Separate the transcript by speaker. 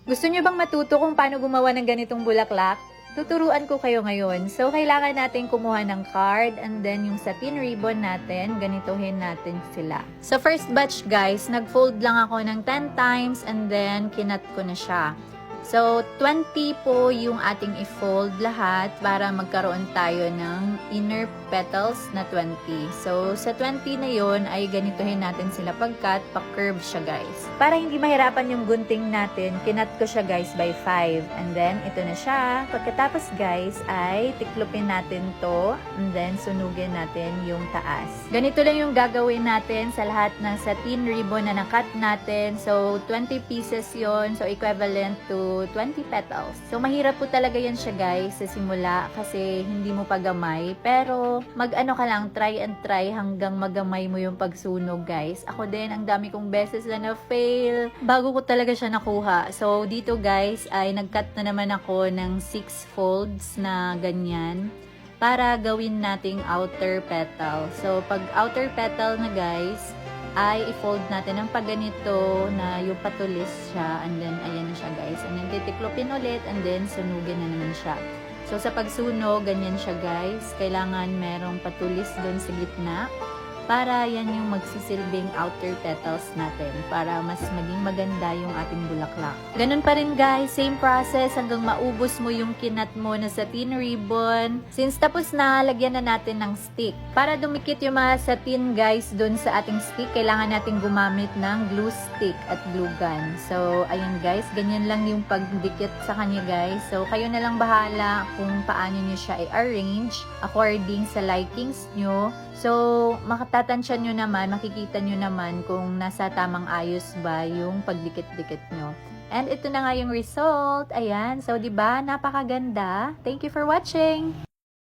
Speaker 1: Gusto nyo bang matuto kung paano gumawa ng ganitong bulaklak? Tuturuan ko kayo ngayon. So, kailangan natin kumuha ng card and then yung satin ribbon natin, ganituhin natin sila. Sa first batch guys, nag-fold lang ako ng 10 times and then kinat ko na siya. So, 20 po yung ating i-fold lahat para magkaroon tayo ng inner petals na 20. So, sa 20 na yon ay ganituhin natin sila pag-cut, pa-curve siya guys. Para hindi mahirapan yung gunting natin, kinat ko siya guys by 5. And then, ito na siya. Pagkatapos guys, ay tiklopin natin to and then sunugin natin yung taas. Ganito lang yung gagawin natin sa lahat ng satin ribbon na nakat natin. So, 20 pieces yon. So, equivalent to 20 petals. So, mahirap po talaga yan siya guys sa simula kasi hindi mo pagamay. Pero, mag-ano ka lang, try and try hanggang magamay mo yung pagsunog guys. Ako din, ang dami kong beses na na-fail bago ko talaga siya nakuha. So, dito guys ay nag-cut na naman ako ng 6 folds na ganyan para gawin nating outer petal. So, pag outer petal na guys, ay i-fold natin ng pagganito na yung patulis siya and then ayan na siya guys and then titiklopin ulit and then sunugin na naman siya. So sa pagsunog, ganyan siya guys, kailangan merong patulis doon sa gitna para yan yung magsisilbing outer petals natin para mas maging maganda yung ating bulaklak. Ganun pa rin guys, same process hanggang maubos mo yung kinat mo na satin ribbon. Since tapos na, lagyan na natin ng stick. Para dumikit yung mga satin guys dun sa ating stick, kailangan natin gumamit ng glue stick at glue gun. So ayun guys, ganyan lang yung pagdikit sa kanya guys. So kayo na lang bahala kung paano nyo siya i-arrange according sa likings nyo. So, makatatansya nyo naman, makikita nyo naman kung nasa tamang ayos ba yung pagdikit-dikit nyo. And ito na nga yung result. Ayan. So, diba? Napakaganda. Thank you for watching!